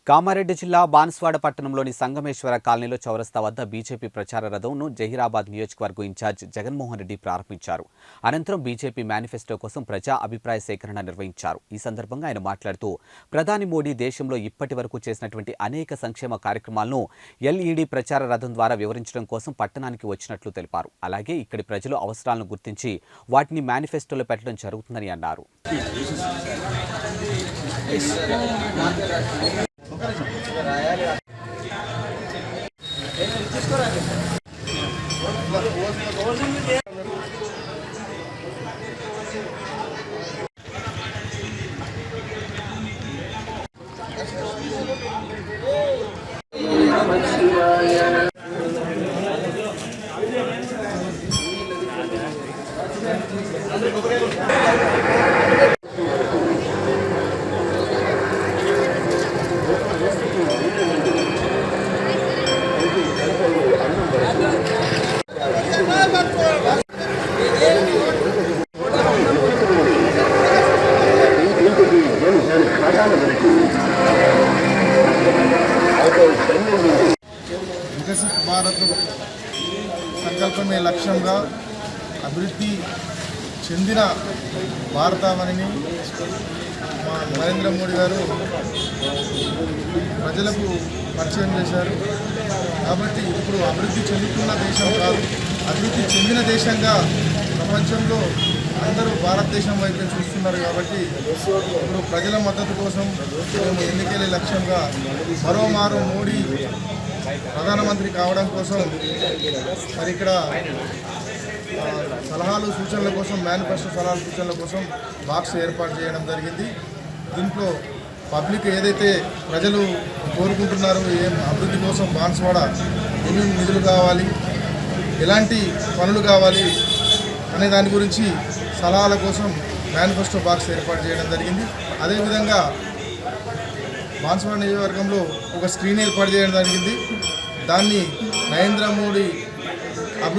కామారెడ్డి జిల్లా బాన్స్వాడ పట్టణంలోని సంగమేశ్వర కాలనీలో చౌరస్తా వద్ద బీజేపీ ప్రచార రథంను జహీరాబాద్ నియోజకవర్గ ఇన్ఛార్జ్ జగన్మోహన్ రెడ్డి ప్రారంభించారు. అనంతరం బీజేపీ మేనిఫెస్టో కోసం ప్రజా అభిప్రాయ సేకరణ నిర్వహించారు. ఈ సందర్భంగా ఆయన మాట్లాడుతూ ప్రధాని మోడీ దేశంలో ఇప్పటి వరకు చేసినటువంటి అనేక సంక్షేమ కార్యక్రమాలను ఎల్ఈడీ ప్రచార రథం ద్వారా వివరించడం కోసం పట్టణానికి వచ్చినట్లు తెలిపారు. అలాగే ఇక్కడి ప్రజలు అవసరాలను గుర్తించి వాటిని మేనిఫెస్టోలో పెట్టడం జరుగుతుందని అన్నారు. వికసిత భారత్ సంకల్పమే లక్ష్యంగా అభివృద్ధి చెందిన భారతావనిని మా నరేంద్ర మోడీ గారు ప్రజలకు పరిచయం చేశారు. కాబట్టి ఇప్పుడు అభివృద్ధి చెందుతున్న దేశం కాదు, అభివృద్ధి చెందిన దేశంగా ప్రపంచంలో అందరూ భారతదేశం వైపే చూస్తున్నారు. కాబట్టి ఇప్పుడు ప్రజల మద్దతు కోసం మేము ఎన్నికల లక్ష్యంగా మరోమారు మోడీ ప్రధానమంత్రి కావడం కోసం మరి ఇక్కడ సలహాలు సూచనల కోసం మేనిఫెస్టో సలహాలు సూచనల కోసం బాక్స్ ఏర్పాటు చేయడం జరిగింది. దీంట్లో పబ్లిక్ ఏదైతే ప్రజలు కోరుకుంటున్నారో ఏం అభివృద్ధి కోసం బాన్స్వాడ ఏమేమి నిధులు కావాలి, ఎలాంటి పనులు కావాలి అనే దాని గురించి సలహాల కోసం మేనిఫెస్టో బాక్స్ ఏర్పాటు చేయడం జరిగింది. అదేవిధంగా బాన్స్వాడ నియోజకవర్గంలో ఒక స్క్రీన్ ఏర్పాటు చేయడం జరిగింది. దాన్ని నరేంద్ర మోడీ